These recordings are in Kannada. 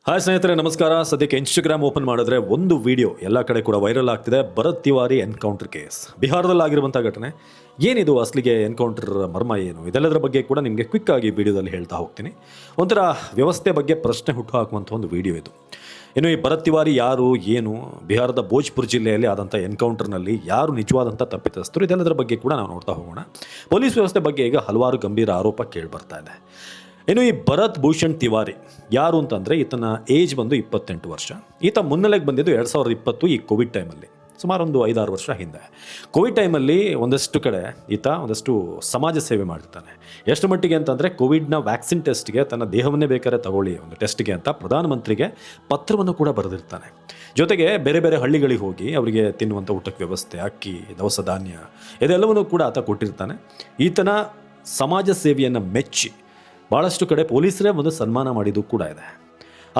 ಹಾಯ್ ಸ್ನೇಹಿತರೆ, ನಮಸ್ಕಾರ. ಸದ್ಯಕ್ಕೆ ಇನ್ಸ್ಟಾಗ್ರಾಮ್ ಓಪನ್ ಮಾಡಿದ್ರೆ ಒಂದು ವಿಡಿಯೋ ಎಲ್ಲ ಕಡೆ ಕೂಡ ವೈರಲ್ ಆಗ್ತಿದೆ. ಭರತ್ ತಿವಾರಿ ಎನ್ಕೌಂಟರ್ ಕೇಸ್, ಬಿಹಾರದಲ್ಲಿ ಆಗಿರುವಂಥ ಘಟನೆ. ಏನಿದು ಅಸಲಿಗೆ ಎನ್ಕೌಂಟರ್ ಮರ್ಮ ಏನು, ಇದೆಲ್ಲದರ ಬಗ್ಗೆ ಕೂಡ ನಿಮಗೆ ಕ್ವಿಕ್ ಆಗಿ ವಿಡಿಯೋದಲ್ಲಿ ಹೇಳ್ತಾ ಹೋಗ್ತೀನಿ. ಒಂಥರ ವ್ಯವಸ್ಥೆ ಬಗ್ಗೆ ಪ್ರಶ್ನೆ ಹುಟ್ಟು ಹಾಕುವಂಥ ಒಂದು ವಿಡಿಯೋ ಇದು. ಇನ್ನು ಈ ಭರತ್ ತಿವಾರಿ ಯಾರು, ಏನು, ಬಿಹಾರದ ಭೋಜ್ಪುರ್ ಜಿಲ್ಲೆಯಲ್ಲಿ ಆದಂಥ ಎನ್ಕೌಂಟರ್ನಲ್ಲಿ ಯಾರು ನಿಜವಾದಂಥ ತಪ್ಪಿತಸ್ಥರು, ಇದೆಲ್ಲದರ ಬಗ್ಗೆ ಕೂಡ ನಾವು ನೋಡ್ತಾ ಹೋಗೋಣ. ಪೊಲೀಸ್ ವ್ಯವಸ್ಥೆ ಬಗ್ಗೆ ಈಗ ಹಲವಾರು ಗಂಭೀರ ಆರೋಪ ಕೇಳಿಬರ್ತಾ ಇದೆ. ಇನ್ನು ಈ ಭರತ್ ಭೂಷಣ್ ತಿವಾರಿ ಯಾರು ಅಂತಂದರೆ, ಈತನ ಏಜ್ ಬಂದು 28 ವರ್ಷ. ಈತ ಮುನ್ನೆಲೆಗೆ ಬಂದಿದ್ದು 2020 ಈ ಕೋವಿಡ್ ಟೈಮಲ್ಲಿ, ಸುಮಾರು ಒಂದು 5-6 ವರ್ಷ ಹಿಂದೆ. ಕೋವಿಡ್ ಟೈಮಲ್ಲಿ ಒಂದಷ್ಟು ಕಡೆ ಈತ ಒಂದಷ್ಟು ಸಮಾಜ ಸೇವೆ ಮಾಡಿರ್ತಾನೆ. ಎಷ್ಟು ಮಟ್ಟಿಗೆ ಅಂತಂದರೆ, ಕೋವಿಡ್ನ ವ್ಯಾಕ್ಸಿನ್ ಟೆಸ್ಟ್ಗೆ ತನ್ನ ದೇಹವನ್ನೇ ಬೇಕಾದ್ರೆ ತಗೊಳ್ಳಿ ಒಂದು ಟೆಸ್ಟ್ಗೆ ಅಂತ ಪ್ರಧಾನಮಂತ್ರಿಗೆ ಪತ್ರವನ್ನು ಕೂಡ ಬರೆದಿರ್ತಾನೆ. ಜೊತೆಗೆ ಬೇರೆ ಬೇರೆ ಹಳ್ಳಿಗಳಿಗೆ ಹೋಗಿ ಅವರಿಗೆ ತಿನ್ನುವಂಥ ಊಟಕ್ಕೆ ವ್ಯವಸ್ಥೆ, ಅಕ್ಕಿ, ದವಸ ಧಾನ್ಯ ಇದೆಲ್ಲವನ್ನೂ ಕೂಡ ಆತ ಕೊಟ್ಟಿರ್ತಾನೆ. ಈತನ ಸಮಾಜ ಸೇವೆಯನ್ನು ಮೆಚ್ಚಿ ಭಾಳಷ್ಟು ಕಡೆ ಪೊಲೀಸರೇ ಒಂದು ಸನ್ಮಾನ ಮಾಡಿದ್ದು ಕೂಡ ಇದೆ.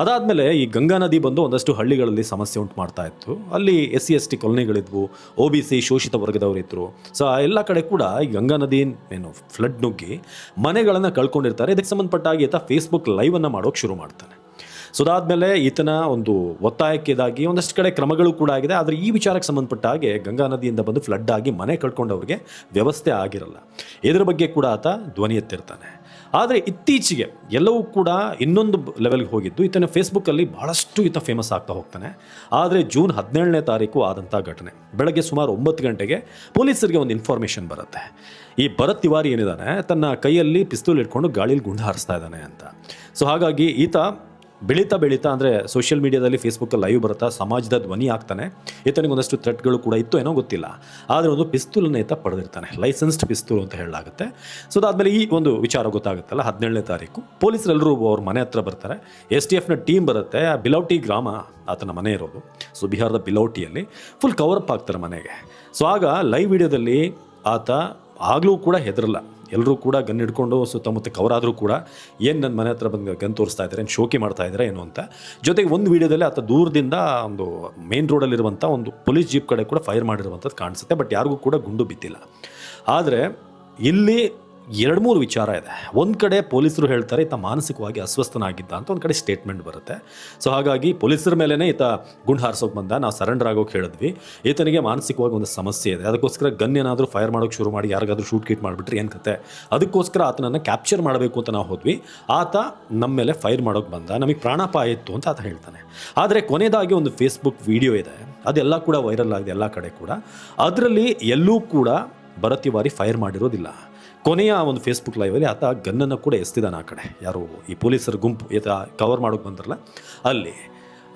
ಅದಾದಮೇಲೆ ಈ ಗಂಗಾ ನದಿ ಬಂದು ಒಂದಷ್ಟು ಹಳ್ಳಿಗಳಲ್ಲಿ ಸಮಸ್ಯೆ ಉಂಟು ಮಾಡ್ತಾ ಇತ್ತು. ಅಲ್ಲಿ SC/ST ಕಾಲೋನಿಗಳಿದ್ವು, OBC ಶೋಷಿತ ವರ್ಗದವರಿದ್ದರು. ಸೊ ಆ ಎಲ್ಲ ಕಡೆ ಕೂಡ ಈ ಗಂಗಾ ನದಿ ಏನು ಫ್ಲಡ್ ನುಗ್ಗಿ ಮನೆಗಳನ್ನು ಕಳ್ಕೊಂಡಿರ್ತಾರೆ. ಇದಕ್ಕೆ ಸಂಬಂಧಪಟ್ಟಾಗಿ ಈತ ಫೇಸ್ಬುಕ್ ಲೈವನ್ನು ಮಾಡೋಕ್ಕೆ ಶುರು ಮಾಡ್ತಾನೆ. ಸೊ ಅದಾದಮೇಲೆ ಈತನ ಒಂದು ಒತ್ತಾಯಕ್ಕಿದಾಗಿ ಒಂದಷ್ಟು ಕಡೆ ಕ್ರಮಗಳು ಕೂಡ ಆಗಿದೆ. ಆದರೆ ಈ ವಿಚಾರಕ್ಕೆ ಸಂಬಂಧಪಟ್ಟ ಹಾಗೆ ಗಂಗಾ ನದಿಯಿಂದ ಬಂದು ಫ್ಲಡ್ ಆಗಿ ಮನೆ ಕಳ್ಕೊಂಡವ್ರಿಗೆ ವ್ಯವಸ್ಥೆ ಆಗಿರಲ್ಲ. ಇದರ ಬಗ್ಗೆ ಕೂಡ ಆತ ಧ್ವನಿ ಎತ್ತಿರ್ತಾನೆ. ಆದರೆ ಇತ್ತೀಚೆಗೆ ಎಲ್ಲವೂ ಕೂಡ ಇನ್ನೊಂದು ಲೆವೆಲ್ಗೆ ಹೋಗಿದ್ದು, ಈತನ ಫೇಸ್ಬುಕ್ಕಲ್ಲಿ ಭಾಳಷ್ಟು ಈತ ಫೇಮಸ್ ಆಗ್ತಾ ಹೋಗ್ತಾನೆ. ಆದರೆ ಜೂನ್ 17ನೇ ತಾರೀಕು ಆದಂಥ ಘಟನೆ, ಬೆಳಗ್ಗೆ ಸುಮಾರು 9 ಗಂಟೆಗೆ ಪೊಲೀಸರಿಗೆ ಒಂದು ಇನ್ಫಾರ್ಮೇಷನ್ ಬರುತ್ತೆ. ಈ ಭರತ್ ತಿವಾರಿ ಏನಿದ್ದಾನೆ ತನ್ನ ಕೈಯಲ್ಲಿ ಪಿಸ್ತೂಲ್ ಇಟ್ಕೊಂಡು ಗಾಳೀಲಿ ಗುಂಡು ಹಾರಿಸ್ತಾ ಇದ್ದಾನೆ ಅಂತ. ಸೊ ಹಾಗಾಗಿ ಈತ ಬೆಳೀತಾ ಅಂದರೆ ಸೋಷಿಯಲ್ ಮೀಡಿಯಾದಲ್ಲಿ ಫೇಸ್ಬುಕ್ಕಲ್ಲಿ ಲೈವ್ ಬರುತ್ತಾ ಸಮಾಜದ ಧ್ವನಿ ಆಗ್ತಾನೆ. ಈತನಿಗೆ ಒಂದಷ್ಟು ಥ್ರೆಟ್ಗಳು ಕೂಡ ಇತ್ತು, ಏನೋ ಗೊತ್ತಿಲ್ಲ. ಆದರೆ ಒಂದು ಪಿಸ್ತೂಲನ್ನು ಈತ ಪಡೆದಿರ್ತಾನೆ, ಲೈಸೆನ್ಸ್ಡ್ ಪಿಸ್ತೂಲ್ ಅಂತ ಹೇಳಲಾಗುತ್ತೆ. ಸೊ ಅದಾದಮೇಲೆ ಈ ಒಂದು ವಿಚಾರ ಗೊತ್ತಾಗುತ್ತಲ್ಲ 17ನೇ ತಾರೀಕು, ಪೊಲೀಸರೆಲ್ಲರೂ ಅವ್ರ ಮನೆ ಹತ್ರ ಬರ್ತಾರೆ. STFನ ಟೀಮ್ ಬರುತ್ತೆ. ಆ ಬಿಲೌಟಿ ಗ್ರಾಮ ಆತನ ಮನೆ ಇರೋದು. ಸೊ ಬಿಹಾರದ ಬಿಲೌಟಿಯಲ್ಲಿ ಫುಲ್ ಕವರಪ್ ಆಗ್ತಾರೆ ಮನೆಗೆ. ಸೊ ಆಗ ಲೈವ್ ವಿಡಿಯೋದಲ್ಲಿ ಆತ ಆಗಲೂ ಕೂಡ ಹೆದರಲ್ಲ. ಎಲ್ಲರೂ ಕೂಡ ಗನ್ ಹಿಡ್ಕೊಂಡು ಸುತ್ತಮುತ್ತ ಕವರ್ ಆದರೂ ಕೂಡ, ಏನು ನನ್ನ ಮನೆ ಹತ್ರ ಬಂದು ಗನ್ ತೋರಿಸ್ತಾ ಇದ್ದಾರೆ, ಏನು ಶೋಕಿ ಮಾಡ್ತಾ ಇದ್ದಾರೆ ಏನು ಅಂತ. ಜೊತೆಗೆ ಒಂದು ವೀಡಿಯೋದಲ್ಲಿ ಆತ ದೂರದಿಂದ ಒಂದು ಮೇನ್ ರೋಡಲ್ಲಿರುವಂಥ ಒಂದು ಪೊಲೀಸ್ ಜೀಪ್ ಕಡೆ ಕೂಡ ಫೈರ್ ಮಾಡಿರುವಂಥದ್ದು ಕಾಣಿಸುತ್ತೆ. ಬಟ್ ಯಾರಿಗೂ ಕೂಡ ಗುಂಡು ಬಿದ್ದಿಲ್ಲ. ಆದರೆ ಇಲ್ಲಿ 2-3 ವಿಚಾರ ಇದೆ. ಒಂದು ಕಡೆ ಪೊಲೀಸರು ಹೇಳ್ತಾರೆ ಈತ ಮಾನಸಿಕವಾಗಿ ಅಸ್ವಸ್ಥನಾಗಿದ್ದ ಅಂತ ಒಂದು ಕಡೆ ಸ್ಟೇಟ್ಮೆಂಟ್ ಬರುತ್ತೆ. ಸೊ ಹಾಗಾಗಿ ಪೊಲೀಸರ ಮೇಲೇ ಈತ ಗುಂಡು ಹಾರಿಸೋಕೆ ಬಂದ, ನಾವು ಸರೆಂಡರ್ ಆಗೋಕೆ ಹೇಳಿದ್ವಿ, ಈತನಿಗೆ ಮಾನಸಿಕವಾಗಿ ಒಂದು ಸಮಸ್ಯೆ ಇದೆ, ಅದಕ್ಕೋಸ್ಕರ ಗನ್ ಏನಾದರೂ ಫೈರ್ ಮಾಡೋಕ್ಕೆ ಶುರು ಮಾಡಿ ಯಾರಿಗಾದ್ರೂ ಶೂಟ್ ಕಿಟ್ ಮಾಡಿಬಿಟ್ರೆ ಏನು ಕತೆ, ಅದಕ್ಕೋಸ್ಕರ ಆತನನ್ನು ಕ್ಯಾಪ್ಚರ್ ಮಾಡಬೇಕು ಅಂತ ನಾವು ಹೋದ್ವಿ, ಆತ ನಮ್ಮ ಮೇಲೆ ಫೈರ್ ಮಾಡೋಕ್ಕೆ ಬಂದ, ನಮಗೆ ಪ್ರಾಣಾಪಾಯ ಇತ್ತು ಅಂತ ಆತ ಹೇಳ್ತಾನೆ. ಆದರೆ ಕೊನೆಯದಾಗಿ ಒಂದು ಫೇಸ್ಬುಕ್ ವಿಡಿಯೋ ಇದೆ, ಅದೆಲ್ಲ ಕೂಡ ವೈರಲ್ ಆಗಿದೆ ಎಲ್ಲ ಕಡೆ ಕೂಡ. ಅದರಲ್ಲಿ ಎಲ್ಲೂ ಕೂಡ ಭರತ್ ತಿವಾರಿ ಫೈರ್ ಮಾಡಿರೋದಿಲ್ಲ. ಕೊನೆಯ ಒಂದು ಫೇಸ್ಬುಕ್ ಲೈವಲ್ಲಿ ಆತ ಗನ್ನನ್ನು ಕೂಡ ಎಸ್ತಿದ್ದಾನೆ ಆ ಕಡೆ, ಯಾರು ಈ ಪೊಲೀಸರ ಗುಂಪು ಈತ ಕವರ್ ಮಾಡೋಕ್ಕೆ ಬಂದ್ರಲ್ಲ ಅಲ್ಲಿ.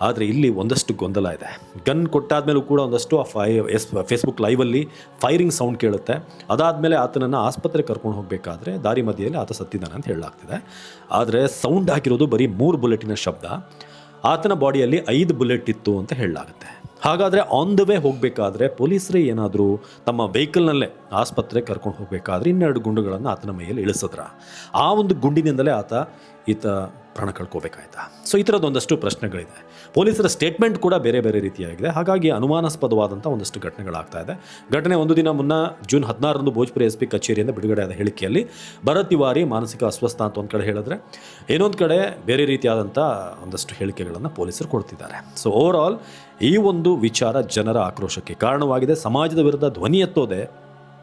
ಆದರೆ ಇಲ್ಲಿ ಒಂದಷ್ಟು ಗೊಂದಲ ಇದೆ. ಗನ್ ಕೊಟ್ಟಾದ್ಮೇಲೂ ಕೂಡ ಒಂದಷ್ಟು ಫೇಸ್ಬುಕ್ ಲೈವಲ್ಲಿ ಫೈರಿಂಗ್ ಸೌಂಡ್ ಕೇಳುತ್ತೆ. ಅದಾದಮೇಲೆ ಆತನನ್ನು ಆಸ್ಪತ್ರೆಗೆ ಕರ್ಕೊಂಡು ಹೋಗಬೇಕಾದ್ರೆ ದಾರಿ ಮಧ್ಯೆಯಲ್ಲಿ ಆತ ಸತ್ತಿದ್ದಾನೆ ಅಂತ ಹೇಳಲಾಗ್ತಿದೆ. ಆದರೆ ಸೌಂಡ್ ಆಗಿರೋದು ಬರೀ 3 ಬುಲೆಟಿನ ಶಬ್ದ. ಆತನ ಬಾಡಿಯಲ್ಲಿ 5 ಬುಲೆಟ್ ಇತ್ತು ಅಂತ ಹೇಳಲಾಗುತ್ತೆ. ಹಾಗಾದರೆ ಆನ್ ದ ವೇ ಹೋಗಬೇಕಾದ್ರೆ ಪೊಲೀಸರೇ ಏನಾದರೂ ತಮ್ಮ ವೆಹಿಕಲ್ನಲ್ಲೇ ಆಸ್ಪತ್ರೆಗೆ ಕರ್ಕೊಂಡು ಹೋಗಬೇಕಾದ್ರೆ 12 ಗುಂಡುಗಳನ್ನು ಆತನ ಮೈಯಲ್ಲಿ ಇಳಿಸಿದ್ರ, ಆ ಒಂದು ಗುಂಡಿನಿಂದಲೇ ಈತ ಪ್ರಾಣ ಕಳ್ಕೋಬೇಕಾಯ್ತಾ? ಸೊ ಈ ಥರದ್ದು ಒಂದಷ್ಟು ಪ್ರಶ್ನೆಗಳಿದೆ. ಪೊಲೀಸರ ಸ್ಟೇಟ್ಮೆಂಟ್ ಕೂಡ ಬೇರೆ ಬೇರೆ ರೀತಿಯಾಗಿದೆ. ಹಾಗಾಗಿ ಅನುಮಾನಾಸ್ಪದವಾದಂಥ ಒಂದಷ್ಟು ಘಟನೆಗಳಾಗ್ತಾ ಇದೆ. ಘಟನೆ ಒಂದು ದಿನ ಮುನ್ನ ಜೂನ್ 16ರಂದು ಭೋಜ್ಪುರ SP ಕಚೇರಿಯಿಂದ ಬಿಡುಗಡೆಯಾದ ಹೇಳಿಕೆಯಲ್ಲಿ ಭರತ್ ತಿವಾರಿ ಮಾನಸಿಕ ಅಸ್ವಸ್ಥ ಅಂತ ಒಂದು ಕಡೆ ಹೇಳಿದ್ರೆ, ಇನ್ನೊಂದು ಕಡೆ ಬೇರೆ ರೀತಿಯಾದಂಥ ಒಂದಷ್ಟು ಹೇಳಿಕೆಗಳನ್ನು ಪೊಲೀಸರು ಕೊಡ್ತಿದ್ದಾರೆ. ಸೊ ಓವರ್ ಆಲ್ ಈ ಒಂದು ವಿಚಾರ ಜನರ ಆಕ್ರೋಶಕ್ಕೆ ಕಾರಣವಾಗಿದೆ. ಸಮಾಜದ ವಿರುದ್ಧ ಧ್ವನಿ ಎತ್ತೋದೆ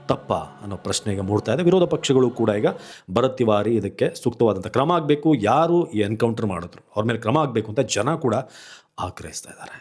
ತಪ್ಪ ಅನ್ನೋ ಪ್ರಶ್ನೆಗೆ ಮೂಡ್ತಾ ಇದೆ. ವಿರೋಧ ಪಕ್ಷಗಳು ಕೂಡ ಈಗ ಭರತ್ ತಿವಾರಿ ಇದಕ್ಕೆ ಸೂಕ್ತವಾದಂಥ ಕ್ರಮ ಆಗಬೇಕು, ಯಾರು ಈ ಎನ್ಕೌಂಟರ್ ಮಾಡಿದ್ರು ಅವ್ರ ಮೇಲೆ ಕ್ರಮ ಆಗಬೇಕು ಅಂತ ಜನ ಕೂಡ ಆಗ್ರಹಿಸ್ತಾ ಇದ್ದಾರೆ.